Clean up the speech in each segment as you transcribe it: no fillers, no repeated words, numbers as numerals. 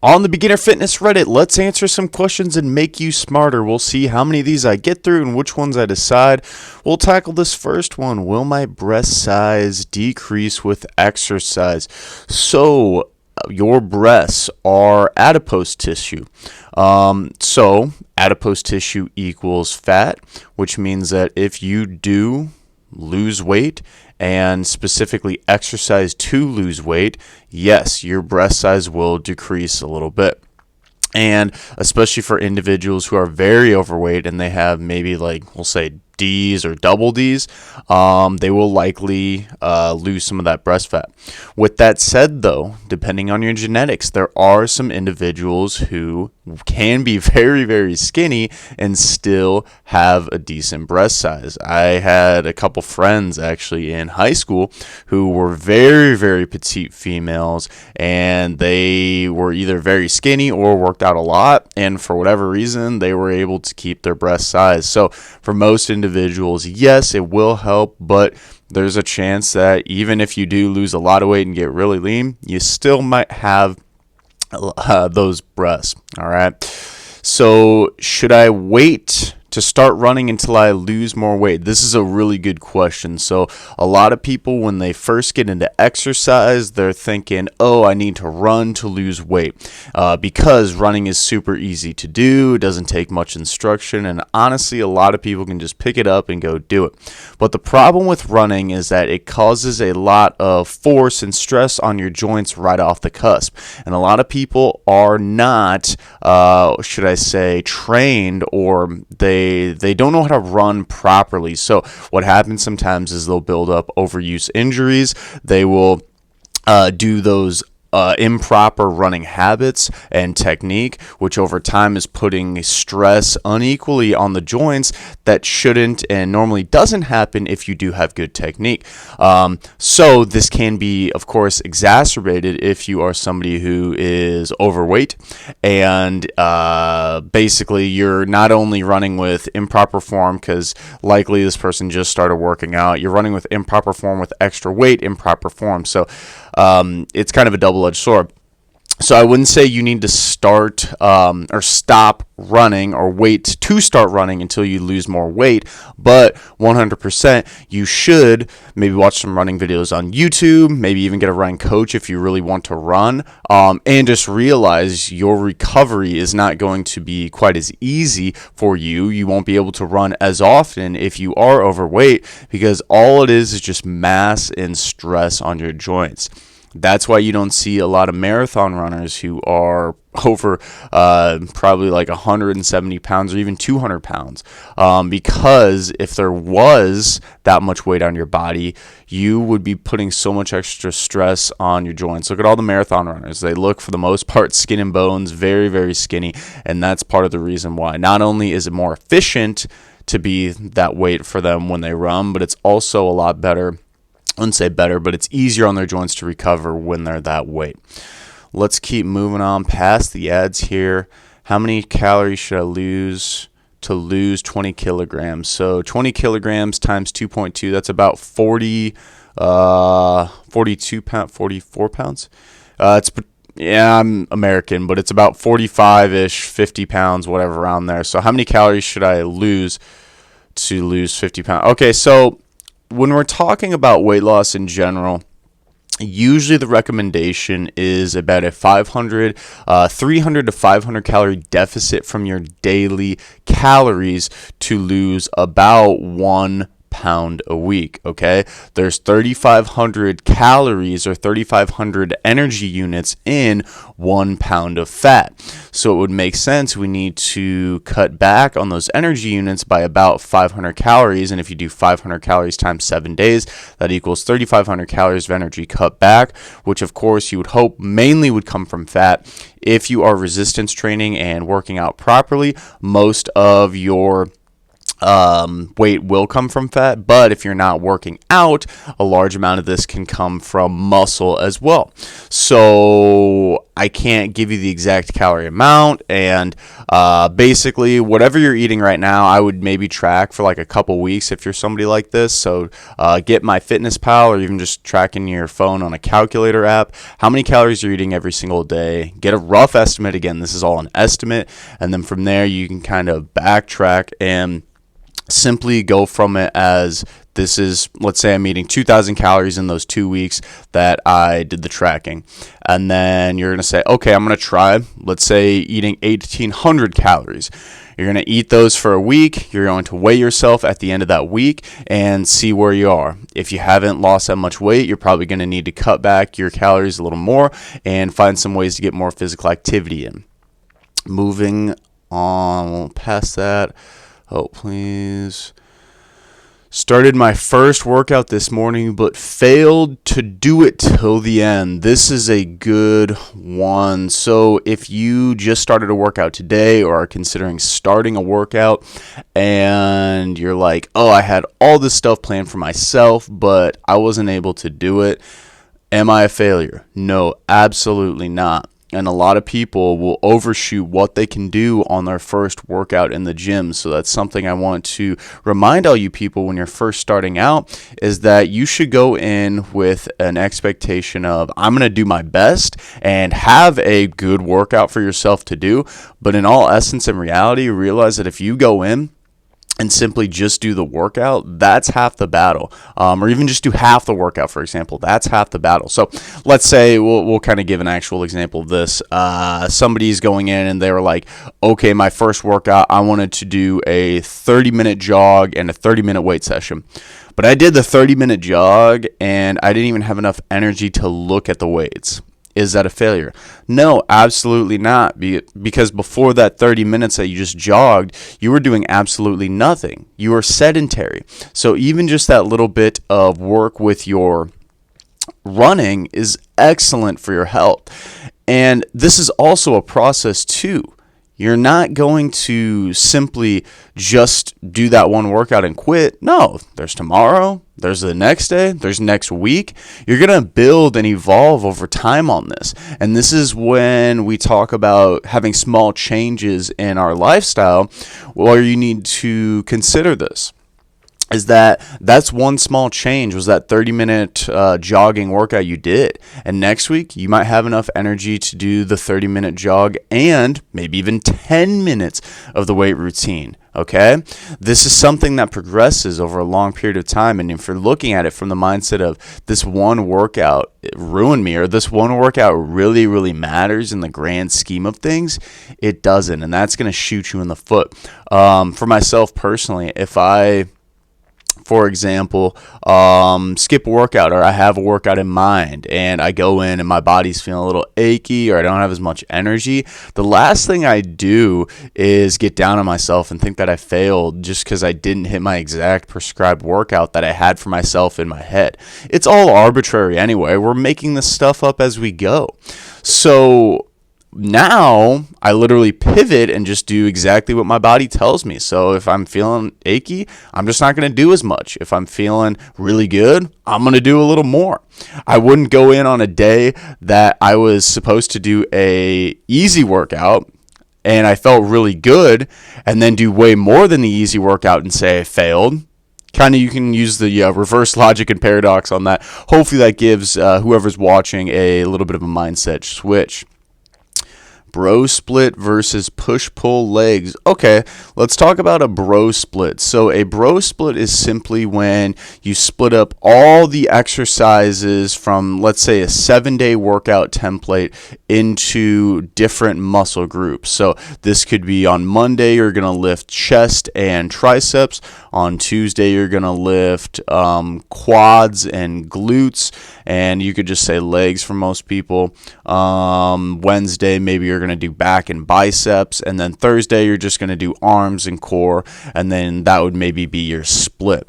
On the Beginner Fitness Reddit, let's answer some questions and make you smarter. We'll see how many of these I get through and which ones I decide. We'll tackle this first one. Will my breast size decrease with exercise? So, your breasts are adipose tissue. Adipose tissue equals fat, which means that if you do lose weight and specifically exercise to lose weight, yes, your breast size will decrease a little bit. And especially for individuals who are very overweight and they have maybe we'll say D's or double D's, they will likely lose some of that breast fat. With that said, though, depending on your genetics, there are some individuals who can be very, very skinny and still have a decent breast size. I had a couple friends actually in high school who were very, very petite females, and they were either very skinny or worked out a lot, and for whatever reason, they were able to keep their breast size. So for most individuals, yes, it will help, but there's a chance that even if you do lose a lot of weight and get really lean, you still might have those breasts. All right. So should I wait to start running until I lose more weight? This is a really good question. So a lot of people, when they first get into exercise, they're thinking, oh, I need to run to lose weight because running is super easy to do. It doesn't take much instruction. And honestly, a lot of people can just pick it up and go do it. But the problem with running is that it causes a lot of force and stress on your joints right off the cusp. And a lot of people are not, should I say, trained, or they don't know how to run properly. So what happens sometimes is they'll build up overuse injuries. They will do those improper running habits and technique, which over time is putting stress unequally on the joints that shouldn't and normally doesn't happen if you do have good technique. So this can be, of course, exacerbated if you are somebody who is overweight and basically you're not only running with improper form, because likely this person just started working out, you're running with improper form with extra weight, improper form. So it's kind of a double-edged sword. So I wouldn't say you need to start or stop running or wait to start running until you lose more weight, but 100% you should maybe watch some running videos on YouTube, maybe even get a running coach if you really want to run, and just realize your recovery is not going to be quite as easy for you. You won't be able to run as often if you are overweight because all it is just mass and stress on your joints. That's why you don't see a lot of marathon runners who are over probably like 170 pounds or even 200 pounds. Because if there was that much weight on your body, you would be putting so much extra stress on your joints. Look at all the marathon runners. They look, for the most part, skin and bones, very, very skinny. And that's part of the reason why. Not only is it more efficient to be that weight for them when they run, but it's also a lot better. I wouldn't say better, but it's easier on their joints to recover when they're that weight. Let's keep moving on past the ads here. How many calories should I lose to lose 20 kilograms? So 20 kilograms times 2.2, that's about 42 pounds, 44 pounds. I'm American, but it's about 45-ish, 50 pounds, whatever, around there. So how many calories should I lose to lose 50 pounds? Okay, so when we're talking about weight loss in general, usually the recommendation is about a 300 to 500 calorie deficit from your daily calories to lose about 1 pound a week. Okay, there's 3,500 calories or 3,500 energy units in 1 pound of fat. So it would make sense we need to cut back on those energy units by about 500 calories. And if you do 500 calories times 7 days, that equals 3,500 calories of energy cut back, which of course you would hope mainly would come from fat. If you are resistance training and working out properly, most of your weight will come from fat, but if you're not working out, a large amount of this can come from muscle as well. So I can't give you the exact calorie amount, and basically whatever you're eating right now, I would maybe track for like a couple weeks if you're somebody like this. So get MyFitnessPal, or even just tracking your phone on a calculator app, how many calories you're eating every single day. Get a rough estimate. Again, this is all an estimate, and then from there you can kind of backtrack and simply go from it as this is, let's say I'm eating 2,000 calories in those 2 weeks that I did the tracking. And then you're going to say, okay, I'm going to try, let's say, eating 1,800 calories. You're going to eat those for a week. You're going to weigh yourself at the end of that week and see where you are. If you haven't lost that much weight, you're probably going to need to cut back your calories a little more and find some ways to get more physical activity in. Moving on past that. Oh, please. Started my first workout this morning, but failed to do it till the end. This is a good one. So if you just started a workout today or are considering starting a workout and you're like, oh, I had all this stuff planned for myself, but I wasn't able to do it, am I a failure? No, absolutely not. And a lot of people will overshoot what they can do on their first workout in the gym. So that's something I want to remind all you people when you're first starting out, is that you should go in with an expectation of, I'm going to do my best and have a good workout for yourself to do. But in all essence and reality, realize that if you go in and simply just do the workout, that's half the battle. Or even just do half the workout, for example, that's half the battle. So let's say we'll kind of give an actual example of this. Somebody's going in and they were like, okay, my first workout, I wanted to do a 30-minute jog and a 30-minute weight session. But I did the 30-minute jog and I didn't even have enough energy to look at the weights. Is that a failure? No, absolutely not. Because before that 30 minutes that you just jogged, you were doing absolutely nothing. You were sedentary. So even just that little bit of work with your running is excellent for your health. And this is also a process too. You're not going to simply just do that one workout and quit. No, there's tomorrow, there's the next day, there's next week. You're going to build and evolve over time on this. And this is when we talk about having small changes in our lifestyle, where you need to consider this. Is that's one small change, was that 30-minute jogging workout you did. And next week, you might have enough energy to do the 30-minute jog and maybe even 10 minutes of the weight routine, okay? This is something that progresses over a long period of time. And if you're looking at it from the mindset of this one workout ruined me, or this one workout really, really matters in the grand scheme of things, it doesn't. And that's going to shoot you in the foot. For myself personally, if I, for example, skip a workout, or I have a workout in mind and I go in and my body's feeling a little achy, or I don't have as much energy, the last thing I do is get down on myself and think that I failed just because I didn't hit my exact prescribed workout that I had for myself in my head. It's all arbitrary anyway. We're making this stuff up as we go. So now I literally pivot and just do exactly what my body tells me. So if I'm feeling achy, I'm just not going to do as much. If I'm feeling really good, I'm going to do a little more. I wouldn't go in on a day that I was supposed to do a easy workout and I felt really good, and then do way more than the easy workout and say I failed. Kind of, you can use the reverse logic and paradox on that. Hopefully that gives whoever's watching a little bit of a mindset switch. Bro split versus push-pull legs. Okay, let's talk about a bro split. So a bro split is simply when you split up all the exercises from, let's say, a 7-day workout template into different muscle groups. So this could be on Monday, you're going to lift chest and triceps. On Tuesday, you're going to lift quads and glutes. And you could just say legs for most people. Wednesday, maybe you're going to do back and biceps. And then Thursday, you're just going to do arms and core. And then that would maybe be your split.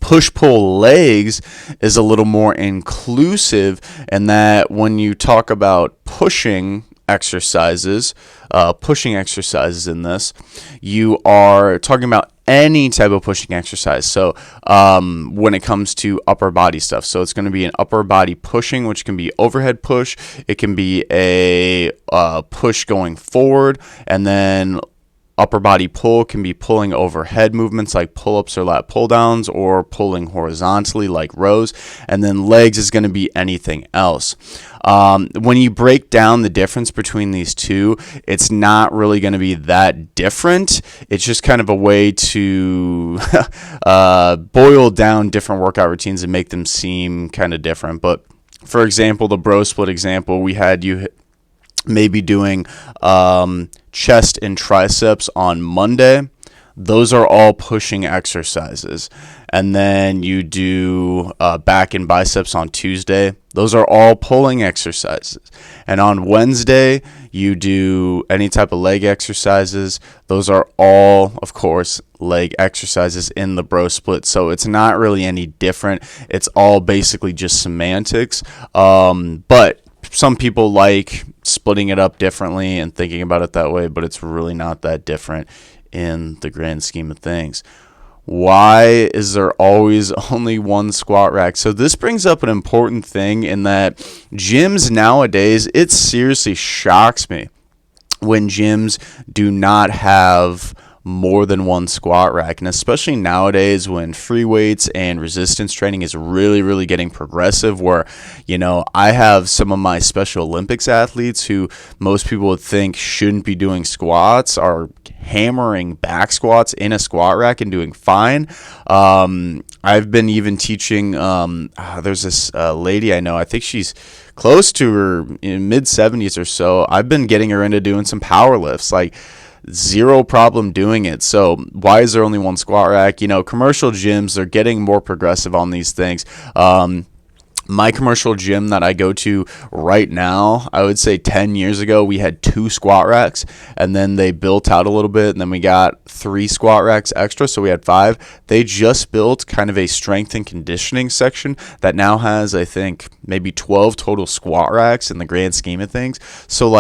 Push-pull legs is a little more inclusive, in that when you talk about pushing exercises in this, you are talking about any type of pushing exercise. So when it comes to upper body stuff, so it's going to be an upper body pushing, which can be overhead push. It can be a push going forward, and then upper body pull can be pulling overhead movements like pull-ups or lat pull-downs, or pulling horizontally like rows. And then legs is going to be anything else. When you break down the difference between these two, it's not really going to be that different. It's just kind of a way to boil down different workout routines and make them seem kind of different. But for example, the bro split example, we had you maybe doing chest and triceps on Monday. Those are all pushing exercises. And then you do back and biceps on Tuesday. Those are all pulling exercises. And on Wednesday, you do any type of leg exercises. Those are all, of course, leg exercises in the bro split. So it's not really any different. It's all basically just semantics. But some people like splitting it up differently and thinking about it that way, but it's really not that different in the grand scheme of things. Why is there always only one squat rack? So this brings up an important thing in that gyms nowadays, it seriously shocks me when gyms do not have more than one squat rack, and especially nowadays when free weights and resistance training is really getting progressive, where I have some of my Special Olympics athletes who most people would think shouldn't be doing squats are hammering back squats in a squat rack and doing fine. I've been even teaching there's this lady I know, I think she's close to her mid 70s or so. I've been getting her into doing some power lifts, like zero problem doing it. So why is there only one squat rack? Commercial gyms, they're getting more progressive on these things. My commercial gym that I go to right now, I would say 10 years ago, we had 2 squat racks, and then they built out a little bit, and then we got 3 squat racks extra, so we had 5. They just built kind of a strength and conditioning section that now has, I think, maybe 12 total squat racks in the grand scheme of things. So,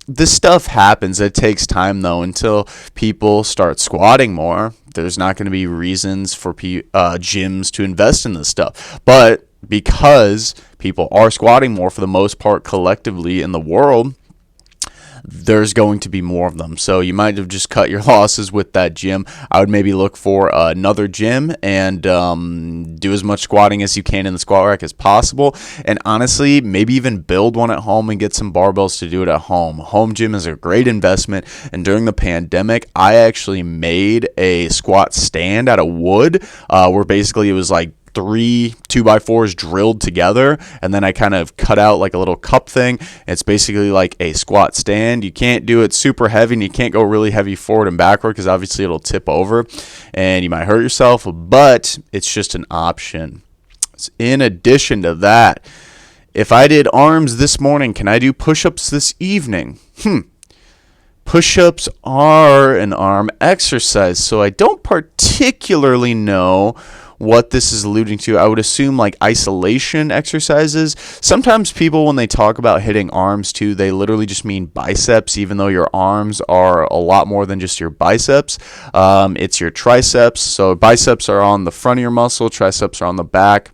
this stuff happens. It takes time, though, until people start squatting more. There's not going to be reasons for gyms to invest in this stuff. But because people are squatting more for the most part collectively in the world, there's going to be more of them. So you might have just cut your losses with that gym. I would maybe look for another gym and do as much squatting as you can in the squat rack as possible. And honestly, maybe even build one at home and get some barbells to do it at home. Home gym is a great investment. And during the pandemic, I actually made a squat stand out of wood where basically it was like 3 2x4s drilled together, and then I kind of cut out like a little cup thing. It's basically like a squat stand. You can't do it super heavy, and you can't go really heavy forward and backward because obviously it'll tip over and you might hurt yourself, but it's just an option. In addition to that, if I did arms this morning, can I do push-ups this evening? Push-ups are an arm exercise, so I don't particularly know what this is alluding to. I would assume like isolation exercises. Sometimes people, when they talk about hitting arms too, they literally just mean biceps, even though your arms are a lot more than just your biceps. It's your triceps. So biceps are on the front of your muscle, triceps are on the back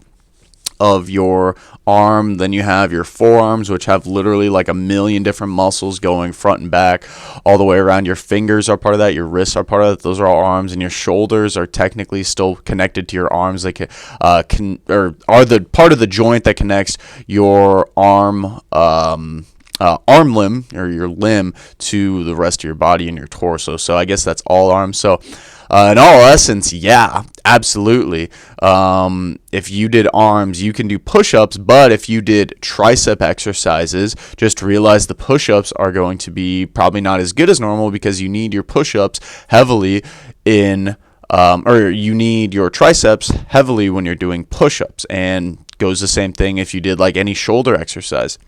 of your arm. Then you have your forearms, which have literally like a million different muscles going front and back all the way around. Your fingers are part of that, your wrists are part of that. Those are all arms, and your shoulders are technically still connected to your arms. They are the part of the joint that connects your arm limb, or your limb, to the rest of your body and your torso. So I guess that's all arms. So in all essence, yeah, absolutely. If you did arms, you can do push-ups, but if you did tricep exercises, just realize the push-ups are going to be probably not as good as normal, because you need your push-ups heavily or you need your triceps heavily when you're doing push-ups. And goes the same thing if you did like any shoulder exercise.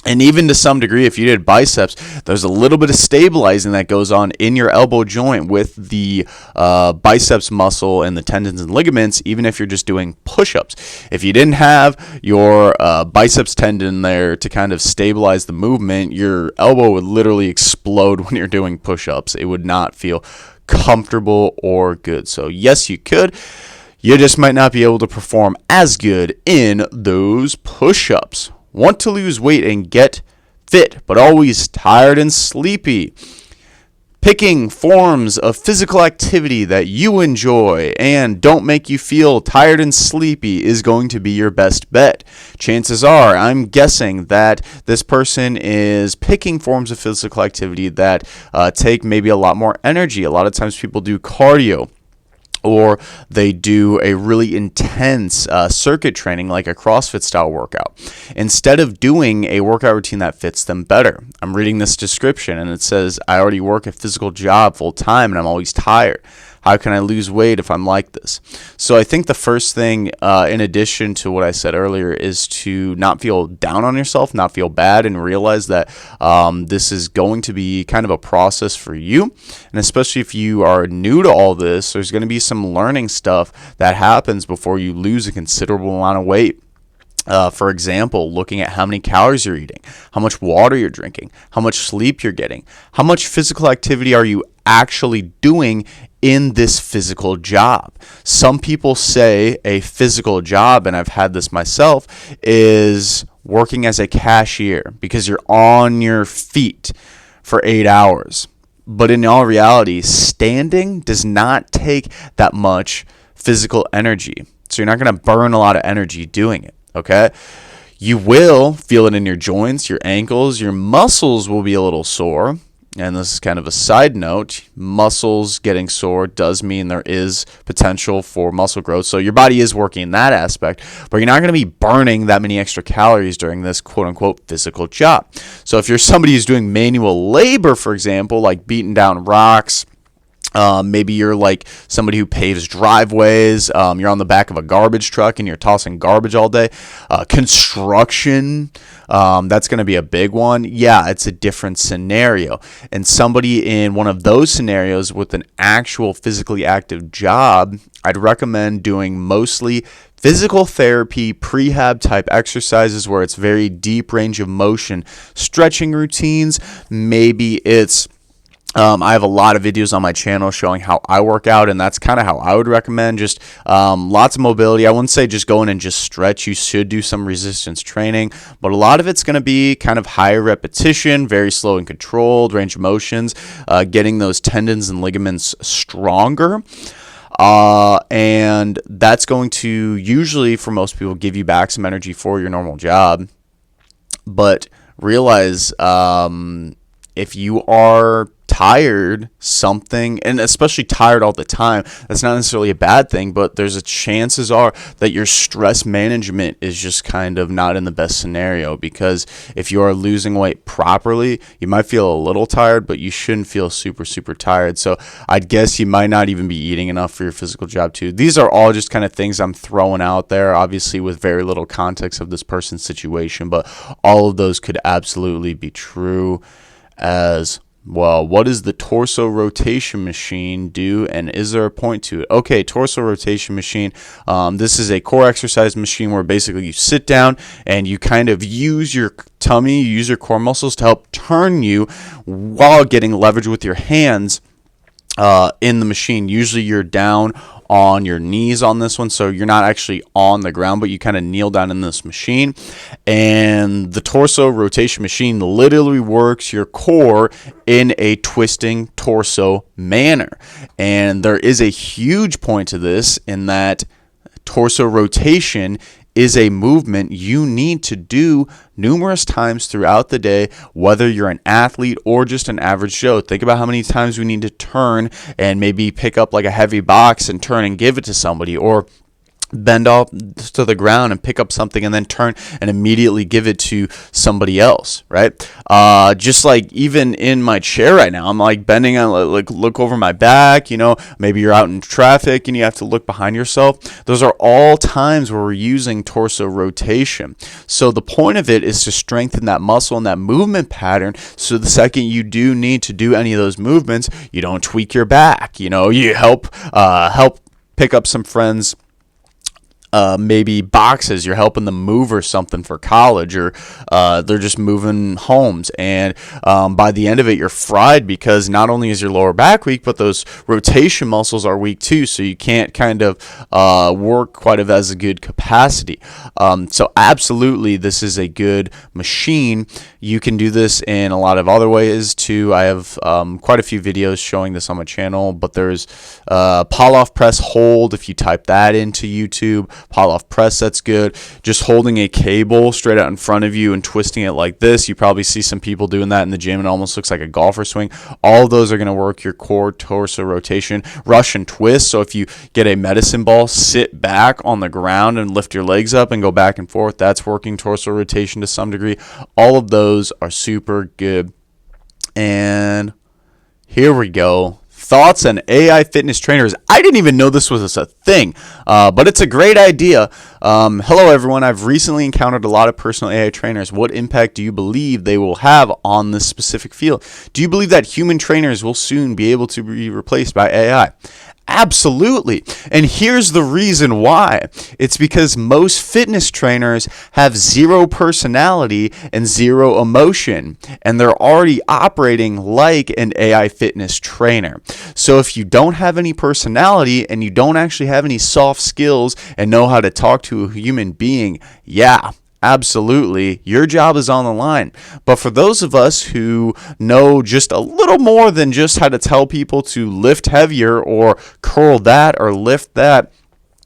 And even to some degree, if you did biceps, there's a little bit of stabilizing that goes on in your elbow joint with the biceps muscle and the tendons and ligaments, even if you're just doing push-ups. If you didn't have your biceps tendon there to kind of stabilize the movement, your elbow would literally explode when you're doing push-ups. It would not feel comfortable or good. So yes, you could. You just might not be able to perform as good in those push-ups. Want to lose weight and get fit, but always tired and sleepy. Picking forms of physical activity that you enjoy and don't make you feel tired and sleepy is going to be your best bet. Chances are, I'm guessing that this person is picking forms of physical activity that take maybe a lot more energy. A lot of times people do cardio, or they do a really intense circuit training like a CrossFit style workout, instead of doing a workout routine that fits them better. I'm reading this description and it says, I already work a physical job full time and I'm always tired. How can I lose weight if I'm like this? So I think the first thing, in addition to what I said earlier, is to not feel down on yourself, not feel bad, and realize that this is going to be kind of a process for you. And especially if you are new to all this, there's going to be some learning stuff that happens before you lose a considerable amount of weight. For example, looking at how many calories you're eating, how much water you're drinking, how much sleep you're getting, how much physical activity are you actually doing in this physical job. Some people say a physical job, and I've had this myself, is working as a cashier because you're on your feet for 8 hours. But in all reality, standing does not take that much physical energy. So you're not going to burn a lot of energy doing it. Okay, you will feel it in your joints, your ankles, your muscles will be a little sore. And this is kind of a side note. Muscles getting sore does mean there is potential for muscle growth. So your body is working in that aspect, but you're not going to be burning that many extra calories during this quote unquote physical job. So if you're somebody who's doing manual labor, for example, like beating down rocks, maybe you're like somebody who paves driveways. You're on the back of a garbage truck and you're tossing garbage all day. Construction, that's going to be a big one. Yeah, it's a different scenario. And somebody in one of those scenarios with an actual physically active job, I'd recommend doing mostly physical therapy, prehab type exercises where it's very deep range of motion, stretching routines. Maybe it's I have a lot of videos on my channel showing how I work out, and that's kind of how I would recommend. Just lots of mobility. I wouldn't say just go in and just stretch. You should do some resistance training, but a lot of it's going to be kind of higher repetition, very slow and controlled, range of motions, getting those tendons and ligaments stronger. And that's going to usually, for most people, give you back some energy for your normal job. But realize if you are tired, something, and especially tired all the time, that's not necessarily a bad thing, but there's a chances are that your stress management is just kind of not in the best scenario, because if you are losing weight properly, you might feel a little tired, but you shouldn't feel super, super tired. So I'd guess you might not even be eating enough for your physical job too. These are all just kind of things I'm throwing out there, obviously with very little context of this person's situation, but all of those could absolutely be true as well. What does the torso rotation machine do, and is there a point to it? Okay, torso rotation machine. This is a core exercise machine where basically you sit down and you kind of use your tummy, you use your core muscles to help turn you while getting leverage with your hands in the machine. Usually you're down on your knees on this one, so you're not actually on the ground, but you kind of kneel down in this machine. And the torso rotation machine literally works your core in a twisting torso manner. And there is a huge point to this, in that torso rotation is a movement you need to do numerous times throughout the day, whether you're an athlete or just an average Joe. Think about how many times we need to turn and maybe pick up like a heavy box and turn and give it to somebody, or bend off to the ground and pick up something and then turn and immediately give it to somebody else, right? Just like even in my chair right now, I'm like bending on, like look over my back, maybe you're out in traffic and you have to look behind yourself. Those are all times where we're using torso rotation. So the point of it is to strengthen that muscle and that movement pattern, so the second you do need to do any of those movements, you don't tweak your back, you help pick up some friends maybe boxes, you're helping them move or something for college, or they're just moving homes, and by the end of it you're fried, because not only is your lower back weak, but those rotation muscles are weak too, so you can't kind of work quite as a good capacity. So absolutely, this is a good machine. You can do this in a lot of other ways too. I have quite a few videos showing this on my channel, but there's Pallof press hold. If you type that into YouTube, Pallof press, that's good. Just holding a cable straight out in front of you and twisting it like this. You probably see some people doing that in the gym. It almost looks like a golfer swing. All of those are going to work your core, torso rotation. Russian twist. So if you get a medicine ball, sit back on the ground and lift your legs up and go back and forth. That's working torso rotation to some degree. All of those are super good. And here we go. Thoughts on AI fitness trainers. I didn't even know this was a thing, but it's a great idea. Hello, everyone. I've recently encountered a lot of personal AI trainers. What impact do you believe they will have on this specific field? Do you believe that human trainers will soon be able to be replaced by AI? Absolutely. And here's the reason why. It's because most fitness trainers have zero personality and zero emotion, and they're already operating like an AI fitness trainer. So if you don't have any personality and you don't actually have any soft skills and know how to talk to a human being, yeah, absolutely, your job is on the line. But for those of us who know just a little more than just how to tell people to lift heavier or curl that or lift that,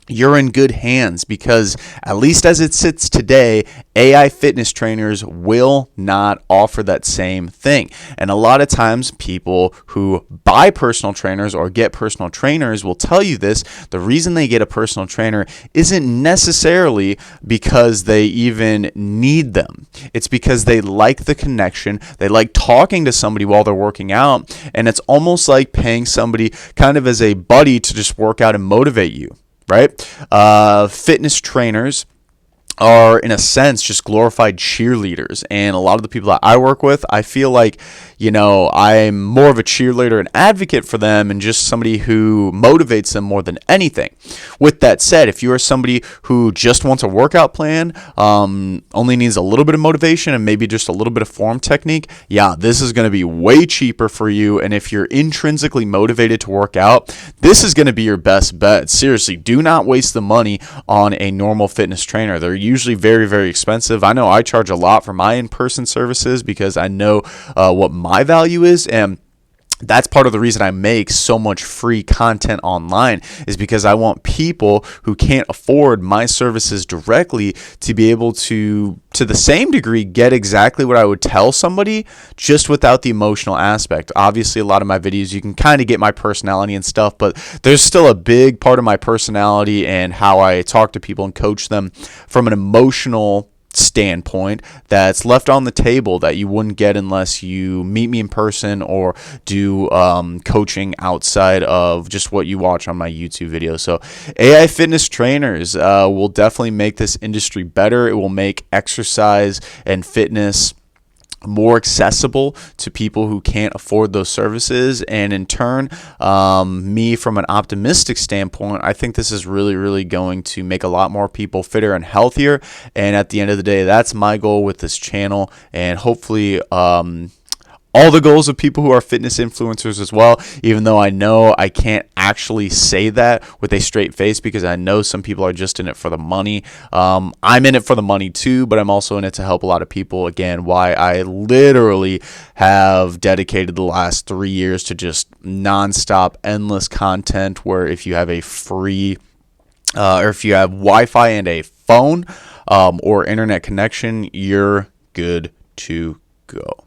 you're in good hands, because at least as it sits today, AI fitness trainers will not offer that same thing. And a lot of times people who buy personal trainers or get personal trainers will tell you this. The reason they get a personal trainer isn't necessarily because they even need them. It's because they like the connection. They like talking to somebody while they're working out. And it's almost like paying somebody kind of as a buddy to just work out and motivate you. Right? Fitness trainers are, in a sense, just glorified cheerleaders. And a lot of the people that I work with, I feel like, I'm more of a cheerleader and advocate for them, and just somebody who motivates them more than anything. With that said, if you are somebody who just wants a workout plan, only needs a little bit of motivation and maybe just a little bit of form technique, yeah, this is going to be way cheaper for you. And if you're intrinsically motivated to work out, this is going to be your best bet. Seriously, do not waste the money on a normal fitness trainer. They're usually very, very expensive. I know I charge a lot for my in-person services because I know what my value is, and that's part of the reason I make so much free content online, is because I want people who can't afford my services directly to be able to the same degree, get exactly what I would tell somebody, just without the emotional aspect. Obviously, a lot of my videos, you can kind of get my personality and stuff, but there's still a big part of my personality and how I talk to people and coach them from an emotional standpoint that's left on the table that you wouldn't get unless you meet me in person or do coaching outside of just what you watch on my YouTube videos. So AI fitness trainers will definitely make this industry better. It will make exercise and fitness more accessible to people who can't afford those services. And in turn, me, from an optimistic standpoint, I think this is really, really going to make a lot more people fitter and healthier. And at the end of the day, that's my goal with this channel. And hopefully, all the goals of people who are fitness influencers as well, even though I know I can't actually say that with a straight face, because I know some people are just in it for the money. I'm in it for the money too, but I'm also in it to help a lot of people. Again, why I literally have dedicated the last 3 years to just nonstop, endless content, where if you have a free or if you have Wi-Fi and a phone or internet connection, you're good to go.